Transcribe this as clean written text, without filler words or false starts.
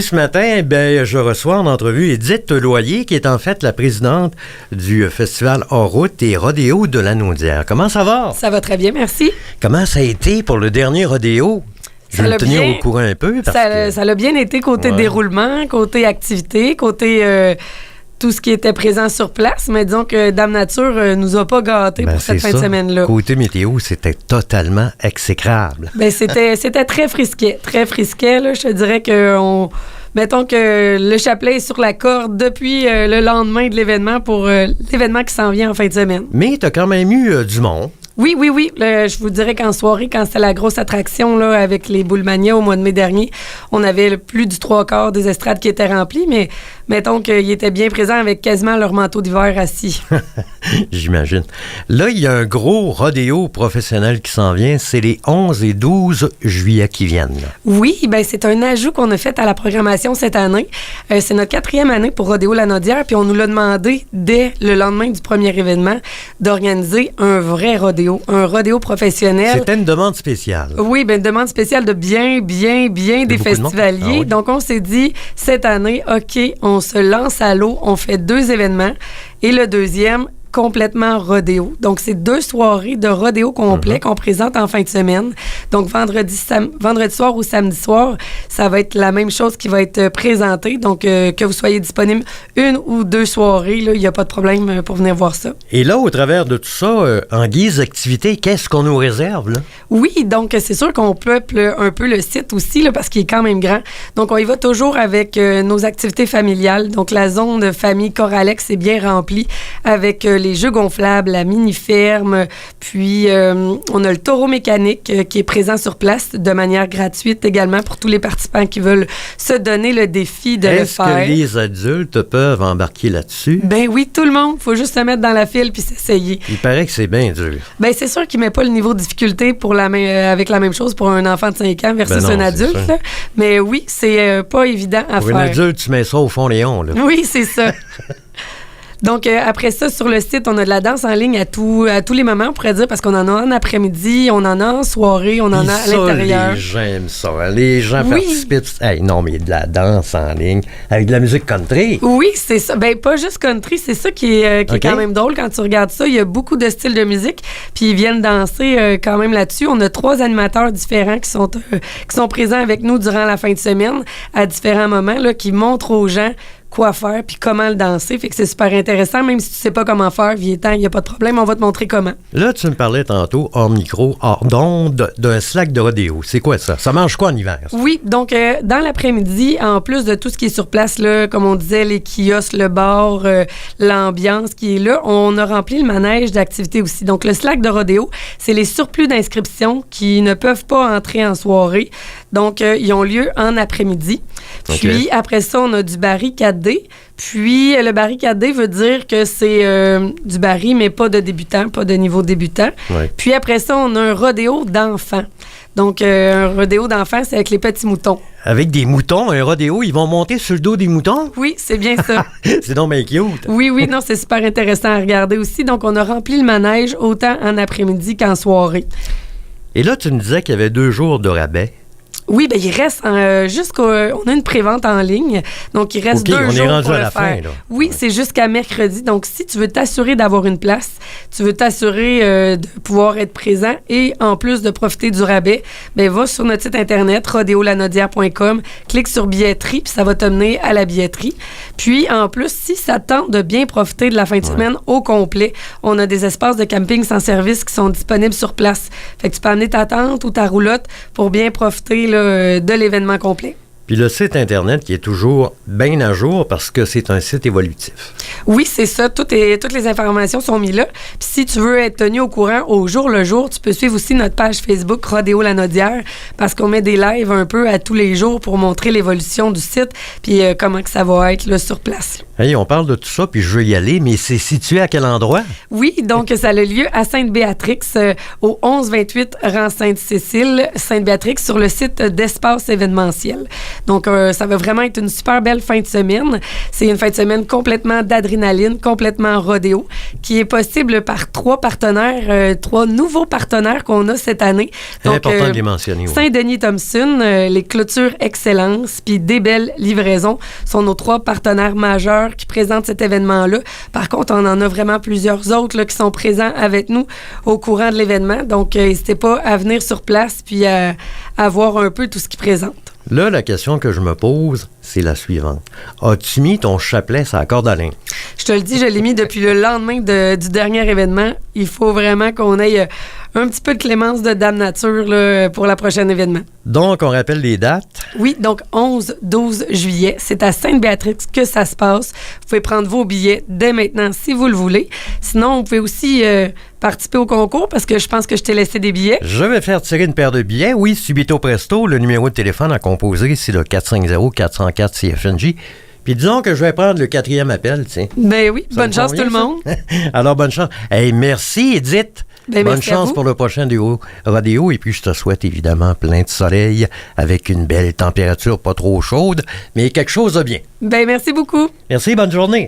Ce matin, je reçois en entrevue Édith Loyer, qui est en fait la présidente du festival Hors Route et Rodéo de Lanaudière. Comment ça va? Ça va très bien, merci. Comment ça a été pour le dernier rodéo? Je vais me tenir au courant un peu. Ça a bien été côté déroulement, côté activité, côté tout ce qui était présent sur place. Mais disons que Dame Nature nous a pas gâtés pour cette fin de semaine-là. Côté météo, c'était totalement exécrable. C'était très frisquet. Très frisquet, là. Je te dirais que mettons que le chapelet est sur la corde depuis le lendemain de l'événement pour l'événement qui s'en vient en fin de semaine. Mais tu as quand même eu du monde. Oui. Je vous dirais qu'en soirée, quand c'était la grosse attraction là, avec les Boulemania au mois de mai dernier, on avait plus du 3/4 des estrades qui étaient remplies, mais mettons qu'ils étaient bien présents avec quasiment leur manteau d'hiver assis. J'imagine. Là, il y a un gros rodéo professionnel qui s'en vient. C'est les 11 et 12 juillet qui viennent. Là. Oui, c'est un ajout qu'on a fait à la programmation cette année. C'est notre 4e année pour Rodéo Lanaudière, puis on nous l'a demandé dès le lendemain du premier événement d'organiser un vrai rodéo. Un rodéo professionnel. C'était une demande spéciale. Oui, une demande spéciale de bien des festivaliers. Donc, on s'est dit, cette année, OK, on se lance à l'eau, on fait 2 événements. Et le deuxième, complètement rodéo. Donc, c'est 2 soirées de rodéo complet qu'on présente en fin de semaine. Donc, vendredi soir ou samedi soir, ça va être la même chose qui va être présentée. Donc, que vous soyez disponible 1 ou 2 soirées, il n'y a pas de problème pour venir voir ça. Et là, au travers de tout ça, en guise d'activité, qu'est-ce qu'on nous réserve, là? Oui, donc, c'est sûr qu'on peuple un peu le site aussi, là, parce qu'il est quand même grand. Donc, on y va toujours avec nos activités familiales. Donc, la zone de famille Coralex est bien remplie avec les jeux gonflables, la mini-ferme, puis on a le taureau mécanique qui est présent sur place de manière gratuite également pour tous les participants qui veulent se donner le défi de le faire. Est-ce que les adultes peuvent embarquer là-dessus? Oui, tout le monde. Il faut juste se mettre dans la file puis s'essayer. Il paraît que c'est bien dur. C'est sûr qu'il ne met pas le niveau de difficulté avec la même chose pour un enfant de 5 ans versus un adulte. Mais oui, c'est pas évident à faire. Pour un adulte, tu mets ça au fond Léon. Là. Oui, c'est ça. Donc, après ça, sur le site, on a de la danse en ligne à tous les moments, on pourrait dire, parce qu'on en a en après-midi, on en a en soirée, on en a à l'intérieur. Les gens aiment ça. Les gens participent. Hey, non, mais il y a de la danse en ligne avec de la musique country. Oui, c'est ça. Pas juste country, c'est ça qui est quand même drôle quand tu regardes ça. Il y a beaucoup de styles de musique, puis ils viennent danser quand même là-dessus. On a 3 animateurs différents qui sont présents avec nous durant la fin de semaine à différents moments, là, qui montrent aux gens quoi faire puis comment le danser. Fait que c'est super intéressant. Même si tu sais pas comment faire, viens-t'en, il n'y a pas de problème, on va te montrer comment. Là, tu me parlais tantôt, hors micro, hors d'onde, d'un slack de rodéo. C'est quoi ça? Ça mange quoi en hiver? Ça? Oui, donc dans l'après-midi, en plus de tout ce qui est sur place, là, comme on disait, les kiosques, le bar, l'ambiance qui est là, on a rempli le manège d'activités aussi. Donc, le slack de rodéo, c'est les surplus d'inscriptions qui ne peuvent pas entrer en soirée. Donc, ils ont lieu en après-midi. Puis, après ça, on a du barricade. Puis, le barricadé veut dire que c'est du baril, mais pas de débutant, pas de niveau débutant. Ouais. Puis après ça, on a un rodéo d'enfants. Donc, un rodéo d'enfants, c'est avec les petits moutons. Avec des moutons, un rodéo, ils vont monter sur le dos des moutons? Oui, c'est bien ça. C'est donc bien cute. Oui, non, c'est super intéressant à regarder aussi. Donc, on a rempli le manège autant en après-midi qu'en soirée. Et là, tu me disais qu'il y avait 2 jours de rabais. Oui, il reste on a une prévente en ligne, donc il reste 2 jours pour le faire. Fin, là. Oui, c'est jusqu'à mercredi. Donc, si tu veux t'assurer d'avoir une place, tu veux t'assurer de pouvoir être présent et en plus de profiter du rabais, va sur notre site internet rodeolanaudière.com, clique sur billetterie, puis ça va te mener à la billetterie. Puis, en plus, si ça tente de bien profiter de la fin de semaine au complet, on a des espaces de camping sans service qui sont disponibles sur place. Fait que tu peux amener ta tente ou ta roulotte pour bien profiter là, de l'événement complet. Puis le site Internet qui est toujours bien à jour parce que c'est un site évolutif. Oui, c'est ça. Toutes les informations sont mises là. Puis si tu veux être tenu au courant au jour le jour, tu peux suivre aussi notre page Facebook Rodéo Lanaudière parce qu'on met des lives un peu à tous les jours pour montrer l'évolution du site puis comment que ça va être là, sur place. Hey, on parle de tout ça puis je veux y aller, mais c'est situé à quel endroit? Oui, donc ça a lieu à Sainte-Béatrix, au 1128 rang Sainte-Cécile, Sainte-Béatrix, sur le site d'Espace événementiel. Donc, ça va vraiment être une super belle fin de semaine. C'est une fin de semaine complètement d'adrénaline, complètement rodéo, qui est possible par 3 partenaires, 3 nouveaux partenaires qu'on a cette année. C'est important de les mentionner. Oui. Saint-Denis-Thompson, les Clôtures Excellence, puis Des Belles Livraisons sont nos 3 partenaires majeurs qui présentent cet événement-là. Par contre, on en a vraiment plusieurs autres là, qui sont présents avec nous au courant de l'événement. Donc, n'hésitez pas à venir sur place puis à voir un peu tout ce qu'ils présentent. Là, la question que je me pose, c'est la suivante. As-tu mis ton chapelet sur la corde à linge? Je te le dis, je l'ai mis depuis le lendemain du dernier événement. Il faut vraiment qu'on ait un petit peu de clémence de Dame Nature là, pour le prochain événement. Donc, on rappelle les dates? Oui, donc 11-12 juillet. C'est à Sainte-Béatrix que ça se passe. Vous pouvez prendre vos billets dès maintenant si vous le voulez. Sinon, vous pouvez aussi participer au concours parce que je pense que je t'ai laissé des billets. Je vais faire tirer une paire de billets. Oui, subito presto. Le numéro de téléphone à composer, c'est le 450-404-CFNJ. Puis disons que je vais prendre le 4e appel, tiens. Ben oui, bonne chance tout le monde. Alors, bonne chance. Hey, merci, Edith. Ben, bonne chance pour le prochain rodéo. Et puis, je te souhaite évidemment plein de soleil avec une belle température, pas trop chaude, mais quelque chose de bien. Ben merci beaucoup. Merci, bonne journée.